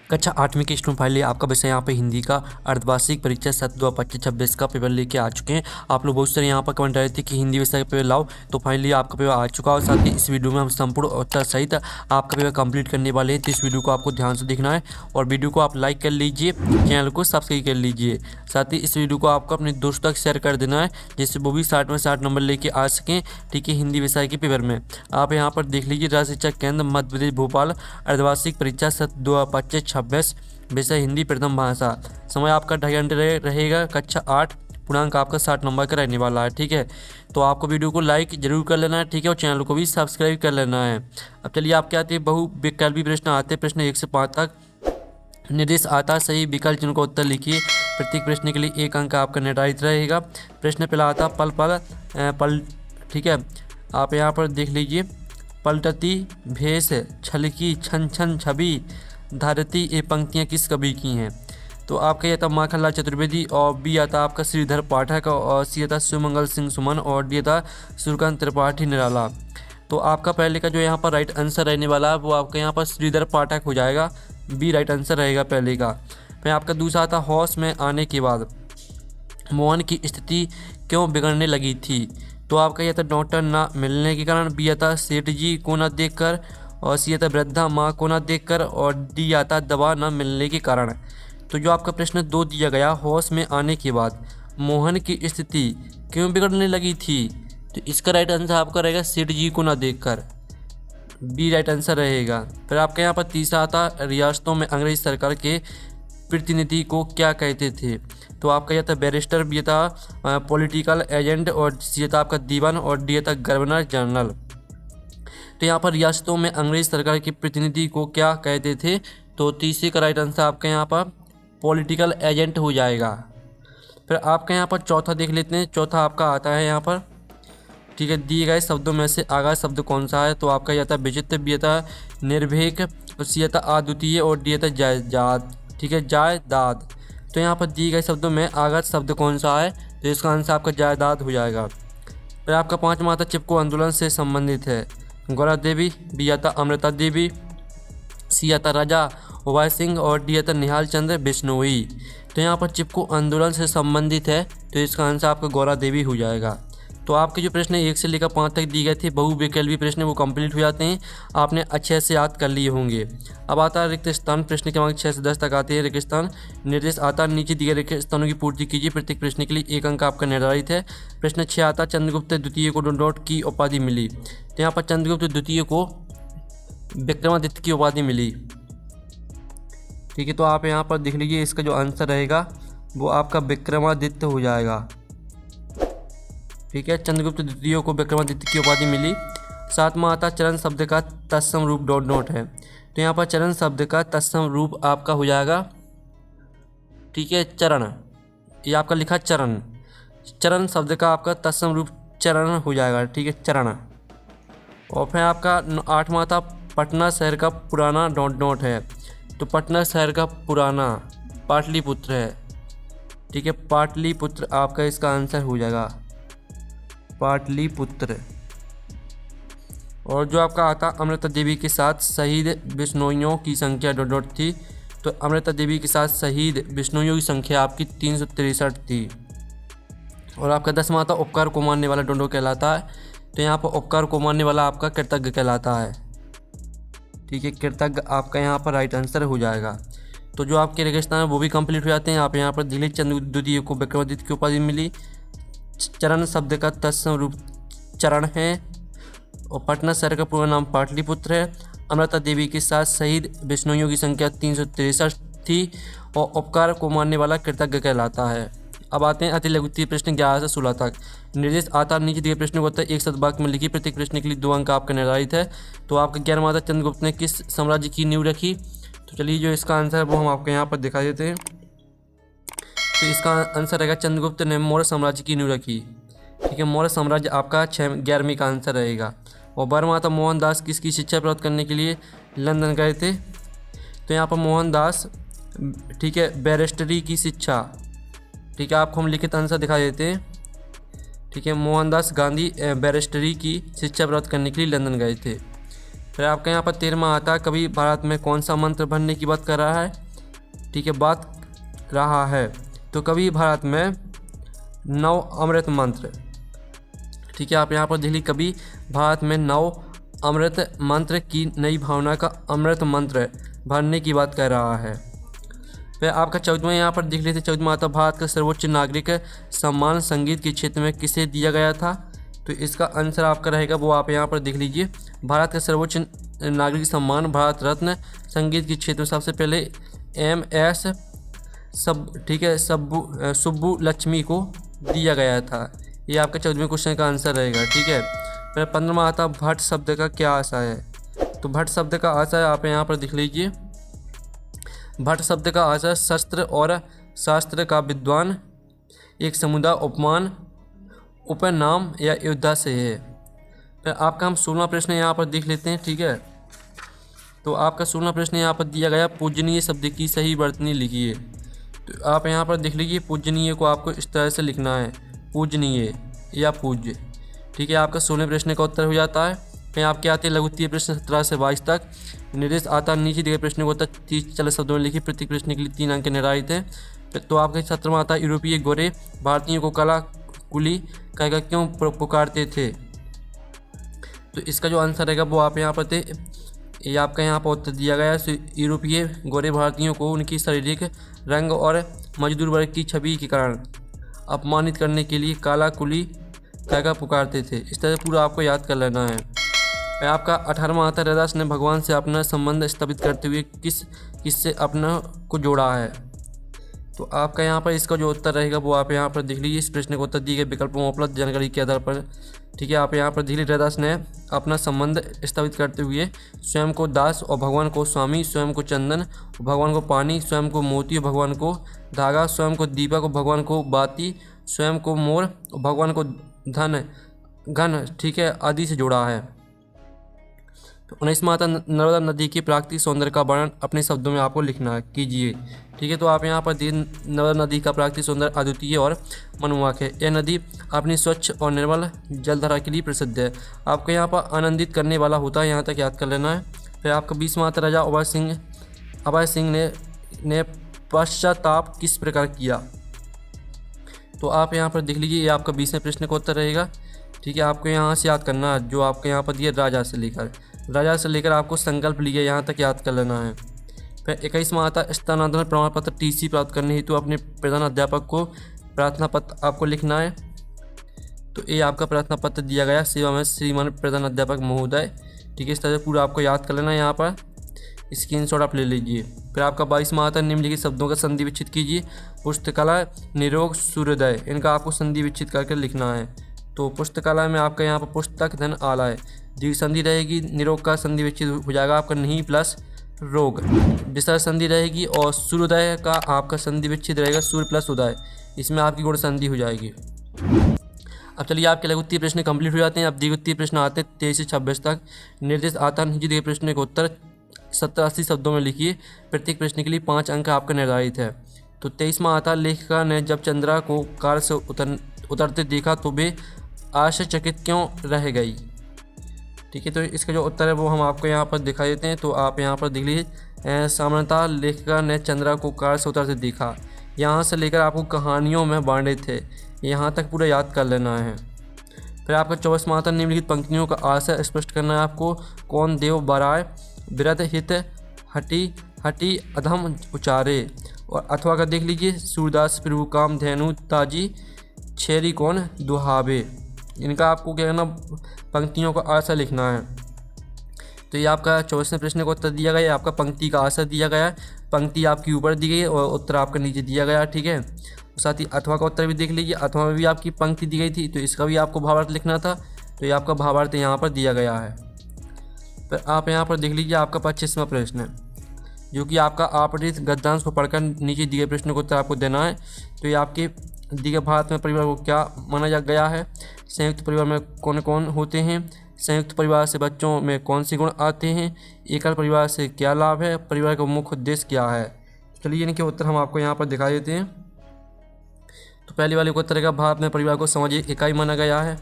कक्षा 8वीं की स्टूडेंट फाइनली आपका विषय यहाँ पे हिंदी का अर्धवार्षिक परीक्षा 7/2/25-26 का पेपर लेके आ चुके हैं। आप लोग बहुत सारे यहाँ पर कमेंट रहे थे कि हिंदी विषय का पेपर लाओ, तो फाइनली आपका पेपर आ चुका है। और साथ ही इस वीडियो में हम संपूर्ण उत्तर सहित आपका पेपर कंप्लीट करने वाले हैं, तो इस वीडियो को आपको ध्यान से देखना है और वीडियो को आप लाइक कर लीजिए, चैनल को सब्सक्राइब कर लीजिए। साथ ही इस वीडियो को आपको अपने दोस्तों तक शेयर कर देना है, जिससे वो भी 60 में 60 नंबर लेके आ सकें। ठीक है, हिंदी विषय के पेपर में आप यहाँ पर देख लीजिए, राज्य शिक्षा केंद्र मध्य प्रदेश भोपाल अर्धवार्षिक परीक्षा 7/2/25-26 विषय हिंदी प्रथम भाषा। समय आपका 2.5 घंटे रहेगा। कक्षा 8 पूर्णांक आपका 60 नंबर का रहने वाला है। ठीक है, तो आपको वीडियो को लाइक जरूर कर लेना है। ठीक है, और चैनल को भी सब्सक्राइब कर लेना है। अब चलिए आपके आते हैं बहुविकल्पी प्रश्न आते हैं। प्रश्न 1 से 5 तक निर्देश आता है, सही विकल्प जिनको उत्तर लिखिए। प्रत्येक प्रश्न के लिए 1 अंक आपका निर्धारित रहेगा। प्रश्न पहला आता पल पल। ठीक है, आप यहाँ पर देख लीजिए, पलटती भेष छलकी छन छन छवि धारती ये पंक्तियाँ किस कवि की हैं? तो आपका ये था माखनलाल चतुर्वेदी, और बी आता आपका श्रीधर पाठक, और सी आता सुमंगल सिंह सुमन, और डी आता सूर्यकांत त्रिपाठी निराला। तो आपका पहले का जो यहाँ पर राइट आंसर रहने वाला है वो आपका यहाँ पर श्रीधर पाठक हो जाएगा। बी राइट आंसर रहेगा पहले का। फिर आपका दूसरा आता होश में आने के बाद मोहन की स्थिति क्यों बिगड़ने लगी थी? तो आपका यह था डॉक्टर ना मिलने के कारण, बी आता सेठ जी को न देखकर, और सी आता वृद्धा माँ को न देखकर, और डी आता दवा न मिलने के कारण। तो जो आपका प्रश्न 2 दिया गया, होश में आने के बाद मोहन की स्थिति क्यों बिगड़ने लगी थी, तो इसका राइट आंसर आपका रहेगा सेठ जी को न देखकर। बी राइट आंसर रहेगा। फिर आपके यहाँ पर तीसरा आता रियासतों में अंग्रेज सरकार के प्रतिनिधि को क्या कहते थे? तो आपका यह था बैरिस्टर, बी था पॉलिटिकल एजेंट, और सी था आपका दीवान, और डी था गवर्नर जनरल। तो यहाँ पर रियासतों में अंग्रेज सरकार के प्रतिनिधि को क्या कहते थे? तो तीसरे का राइट आंसर आपका यहाँ पर पॉलिटिकल एजेंट हो जाएगा। फिर आपका यहाँ पर चौथा देख लेते हैं। चौथा आपका आता है यहाँ पर, ठीक है, दिए गए शब्दों में से आगा शब्द कौन सा है? तो आपका यह था विचित्र, बी था निर्भीक, और सी था अद्वितीय, और डी था जायदाद। ठीक है, जायदाद। तो यहाँ पर दिए गए शब्दों में आगा शब्द कौन सा है? तो इसका आंसर आपका जायदाद हो जाएगा। फिर आपका पाँचवा आता चिपको आंदोलन से संबंधित है, गौरा देवी, बी आता अमृता देवी, सी आता राजा उभय सिंह, और डी आता निहाल चंद्र बिश्नोई। तो यहाँ पर चिपको आंदोलन से संबंधित है, तो इसका आंसर आपका गौरा देवी हो जाएगा। तो आपके जो प्रश्न 1 से लेकर 5 तक दिए गए थे बहुविकल्पी प्रश्न, वो कंप्लीट हो जाते हैं, आपने अच्छे से याद कर लिए होंगे। अब आता है रिक्त स्थान। प्रश्न क्रमांक 6 से 10 तक आते हैं रिक्त स्थान। निर्देश आता नीचे दिए गए रिक्त स्थानों की पूर्ति कीजिए। प्रत्येक प्रश्न के लिए 1 अंक आपका निर्धारित है। प्रश्न 6 आता चंद्रगुप्त द्वितीय को डॉट की उपाधि मिली। तो यहाँ पर चंद्रगुप्त द्वितीय को विक्रमादित्य की उपाधि मिली। ठीक है, तो आप यहाँ पर देख लीजिए, इसका जो आंसर रहेगा वो आपका विक्रमादित्य हो जाएगा। ठीक है, चंद्रगुप्त द्वितीय को विक्रमादित्य की उपाधि मिली। 7वां आता चरण शब्द का तत्सम रूप डॉट है। तो यहाँ पर चरण शब्द का तत्सम रूप आपका हो जाएगा, ठीक है, चरण। ये आपका लिखा चरण, चरण शब्द का आपका तत्सम रूप चरण हो जाएगा। ठीक है, चरण। और फिर आपका 8वां आता पटना शहर का पुराना डॉट है। तो पटना शहर का पुराना पाटलिपुत्र है। ठीक है, पाटलिपुत्र आपका इसका आंसर हो जाएगा, पाटलिपुत्र। और जो आपका आता अमृता देवी के साथ शहीद बिश्नोइयों की संख्या डॉट थी। तो अमृता देवी के साथ शहीद बिश्नोइयों की संख्या आपकी 363 थी। और आपका 10वां आता उपकार को मानने वाला डॉट कहलाता है। तो यहाँ पर उपकार को मानने वाला आपका कृतज्ञ कहलाता है। ठीक है, कृतज्ञ आपका यहाँ पर राइट आंसर हो जाएगा। तो जो आपके रेगिस्तान है वो भी कंप्लीट हो जाते हैं। आप यहाँ पर दिल्ली चंद्रगुप्त द्वितीय को विक्रमादित्य की उपाधि मिली। चरण शब्द का तत्सम रूप चरण है, और पटना शहर का पूरा नाम पाटलिपुत्र है। अमृता देवी के साथ शहीद बिश्नोइयों की संख्या 363 थी, और उपकार को मानने वाला कृतज्ञ कहलाता है। अब आते हैं अति लघु प्रश्न 11 से 16 तक। निर्देश आता नीचे दिए प्रश्न को होता है 1 शब्द वाक्य में लिखी। प्रत्येक प्रश्न के लिए 2 अंक आपका निर्धारित है। तो आपका 11वां आता चंद्रगुप्त ने किस साम्राज्य की नींव रखी? तो चलिए जो इसका आंसर है वो हम आपको यहाँ पर दिखा देते हैं। तो इसका आंसर रहेगा चंद्रगुप्त ने मौर्य साम्राज्य की नींव रखी। ठीक है, मौर्य साम्राज्य आपका 11वीं का आंसर रहेगा। और 12वां आता मोहनदास किसकी शिक्षा प्राप्त करने के लिए लंदन गए थे? तो यहाँ पर मोहनदास, ठीक है, बैरिस्टरी की शिक्षा। ठीक है, आपको हम लिखित आंसर दिखा देते हैं। ठीक है, मोहनदास गांधी बैरिस्टरी की शिक्षा प्राप्त करने के लिए लंदन गए थे। फिर आपका यहाँ पर 13वां आता है, कभी भारत में कौन सा मंत्र भरने की बात कर रहा है, ठीक है, बात रहा है। तो कभी भारत में 9 अमृत मंत्र, ठीक है, आप यहाँ पर देख लीजिए, कभी भारत में 9 अमृत मंत्र की नई भावना का अमृत मंत्र भरने की बात कर रहा है। फिर आपका 14वां यहाँ पर देख लेते हैं, 14वां आता, भारत का सर्वोच्च नागरिक सम्मान संगीत के क्षेत्र में किसे दिया गया था। तो इसका आंसर आपका रहेगा वो आप यहाँ पर देख लीजिए, भारत का सर्वोच्च नागरिक सम्मान भारत रत्न संगीत के क्षेत्र में सबसे पहले MS ठीक है सुब्बू लक्ष्मी को दिया गया था। ये आपका 14वें क्वेश्चन का आंसर रहेगा, ठीक है। फिर 15वां आता, भट्ट शब्द का क्या आशय है। तो भट्ट शब्द का आशय आप यहाँ पर देख लीजिए, भट्ट शब्द का आशय शस्त्र और शास्त्र का विद्वान, एक समुदाय, उपमान, उपनाम या योद्धा से है। फिर आपका हम 16वां प्रश्न यहाँ पर देख लेते हैं, ठीक है। तो आपका 16वां प्रश्न यहाँ पर दिया गया, पूजनीय शब्द की सही वर्तनी लिखिए। तो आप यहाँ पर देख लीजिए, पूजनीय को आपको इस तरह से लिखना है, पूजनीय या पूज्य, ठीक है। आपका 16वें प्रश्न का उत्तर हो जाता है। फिर आपके आते हैं लघुत्तरीय प्रश्न 17 से 22 तक। निर्देश आता है, नीचे दिए गए प्रश्न को उत्तर 30-40 शब्दों में लिखिए, प्रत्येक प्रश्न के लिए 3 अंक निर्धारित है। तो आपका 17वां आता है, यूरोपीय गोरे भारतीयों को कला कुली कहकर क्यों पुकारते थे। तो इसका जो आंसर रहेगा वो आप यहाँ पर थे, ये आपका यहाँ पर उत्तर दिया गया है, यूरोपीय गोरे भारतीयों को उनकी शारीरिक रंग और मजदूर वर्ग की छवि के कारण अपमानित करने के लिए काला कुली कहकर पुकारते थे। इस तरह पूरा आपको याद कर लेना है। आपका 18वां आता है, रैदास ने भगवान से अपना संबंध स्थापित करते हुए किससे अपना को जोड़ा है। तो आपका यहाँ पर इसका जो उत्तर रहेगा वो आप यहाँ पर देख लीजिए, इस प्रश्न का उत्तर दिए गए विकल्पों में उपलब्ध जानकारी के आधार पर, ठीक है। आप यहाँ पर देख लीजिए, रैदास ने अपना संबंध स्थापित करते हुए स्वयं को दास और भगवान को स्वामी, स्वयं को चंदन, भगवान को पानी, स्वयं को मोती, भगवान को धागा, स्वयं को दीपक, भगवान को बाती, स्वयं को मोर, भगवान को धन घन, ठीक है, आदि से जोड़ा है। तो 19वां आता, नर्मदा नदी की प्राकृतिक सौंदर्य का वर्णन अपने शब्दों में आपको लिखना कीजिए, ठीक है। तो आप यहाँ पर नर्मदा नदी का प्राकृतिक सौंदर्य अद्वितीय और मनमोहक है। यह नदी अपनी स्वच्छ और निर्मल जलधारा के लिए प्रसिद्ध है। आपको यहाँ पर आनंदित करने वाला होता है, यहाँ तक याद कर लेना है। फिर आपका 20वां आता, राजा अभय सिंह ने पश्चाताप किस प्रकार किया। तो आप यहाँ पर देख लीजिए, ये आपका 20वें प्रश्न का उत्तर रहेगा, ठीक है। आपको यहाँ से याद करना है, जो आपके यहाँ पर दिया राजा से लेकर आपको संकल्प लिया, यहाँ तक याद कर लेना है। फिर 21वां आता, स्थानांतरण प्रमाण पत्र TC प्राप्त करने हेतु अपने प्रधान अध्यापक को प्रार्थना पत्र आपको लिखना है। तो ये आपका प्रार्थना पत्र दिया गया, सेवा में श्रीमान प्रधान अध्यापक महोदय, ठीक है। इस तरह से पूरा आपको याद कर लेना है, यहाँ पर स्क्रीनशॉट आप ले लीजिए। फिर आपका 22वां आता, निम्नलिखित शब्दों का संधि विच्छेद कीजिए। पुस्तकालय, निरोग, सूर्योदय, इनका आपको संधि विच्छेद करके लिखना है। तो पुस्तकालय में आपका यहाँ पर पुस्तक धन आलय, दीर्घ संधि रहेगी, निरोग का संधि विच्छेद हो जाएगा आपका नहीं प्लस रोग, विसर्ग संधि रहेगी, और सूर्योदय का आपका संधि विच्छेद रहेगा सूर्य प्लस उदय, इसमें आपकी गुण संधि हो जाएगी। अब चलिए आपके लघुत्तरीय प्रश्न कंप्लीट हो जाते हैं। अब द्विगुत्तरीय प्रश्न आते हैं 23 से 26 तक। निर्देश आता है, नीचे दिए प्रश्न का उत्तर 70-80 शब्दों में लिखिए, प्रत्येक प्रश्न के लिए 5 अंक आपका निर्धारित है। तो 23वां आता, लेखिका ने जब चंद्रा को कार से उतरते देखा तो वे आश्चर्यचकित क्यों रह गई, ठीक है। तो इसका जो उत्तर है वो हम आपको यहाँ पर दिखाई देते हैं। तो आप यहाँ पर देख लीजिए, सामान्यतः लेखिका ने चंद्रा को कार से उतरते देखा, यहाँ से लेकर आपको कहानियों में बांटे थे, यहाँ तक पूरा याद कर लेना है। फिर आपका 24वां आता, निम्नलिखित पंक्तियों का आशय स्पष्ट करना है आपको। कौन देव बराय विरत हित हटी अधम उचारे, और अथवा का देख लीजिए, सूरदास प्रभु काम धेनु ताजी छेरी कौन दुहावे, इनका आपको क्या करना, पंक्तियों का आशय लिखना है। तो ये आपका 24वें प्रश्न का उत्तर दिया गया है, आपका पंक्ति का आशय दिया गया है, पंक्ति आपकी ऊपर दी गई है और उत्तर आपका नीचे दिया गया, ठीक है। साथ ही अथवा का उत्तर भी देख लीजिए, अथवा में भी आपकी पंक्ति दी गई थी, तो इसका भी आपको भावार्थ लिखना था। तो ये आपका भावार्थ यहाँ पर दिया गया है। फिर आप यहाँ पर देख लीजिए, आपका 25वां प्रश्न है, जो कि आपका आपरित गद्यांश को पढ़कर नीचे दिए प्रश्न को उत्तर आपको देना है। तो ये आपके दिए भारत में परिवार को क्या माना गया है, संयुक्त परिवार में कौन कौन होते हैं, संयुक्त परिवार से बच्चों में कौन से गुण आते हैं, एकल परिवार से क्या लाभ है, परिवार का मुख्य उद्देश्य क्या है। चलिए इनके उत्तर हम आपको यहाँ पर दिखा देते हैं। तो पहले वाले को उत्तर है, भारत में परिवार को सामाजिक इकाई माना गया है,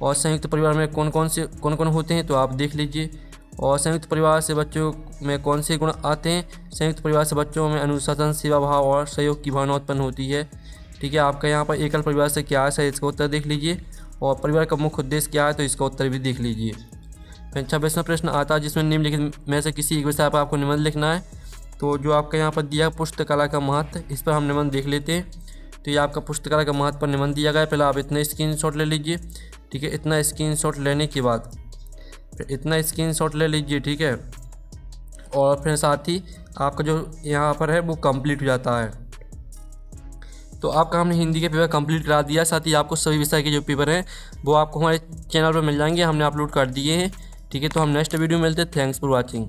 और संयुक्त परिवार में कौन कौन होते हैं तो आप देख लीजिए, और संयुक्त परिवार से बच्चों में कौन से गुण आते हैं? संयुक्त परिवार से बच्चों में अनुशासन, सेवा भाव और सहयोग की भावना उत्पन्न होती है। ठीक है, आपका यहाँ पर एकल परिवार से क्या है, इसका उत्तर देख लीजिए। और परिवार का मुख्य उद्देश्य क्या है, तो इसका उत्तर भी देख लीजिए। फिर 26वां प्रश्न आता है जिसमें निम्नलिखित में से किसी एक विषय पर आपको निबंध लिखना है। तो जो आपका यहाँ पर दिया पुस्तकालय का महत्व, इस पर हम निबंध देख लेते हैं। तो ये आपका पुस्तकालय का महत्व पर निबंध दिया गया है। पहले आप इतना स्क्रीनशॉट ले लीजिए। ठीक है, इतना स्क्रीनशॉट लेने के बाद फिर इतना स्क्रीनशॉट ले लीजिए। ठीक है, और फिर साथ ही आपका जो यहाँ पर है वो कंप्लीट हो जाता है। तो आपका हमने हिंदी के पेपर कंप्लीट करा दिया। साथ ही आपको सभी विषय के जो पेपर हैं वो आपको हमारे चैनल पर मिल जाएंगे, हमने अपलोड कर दिए हैं। ठीक है, तो हम नेक्स्ट वीडियो में मिलते हैं। Thanks for watching.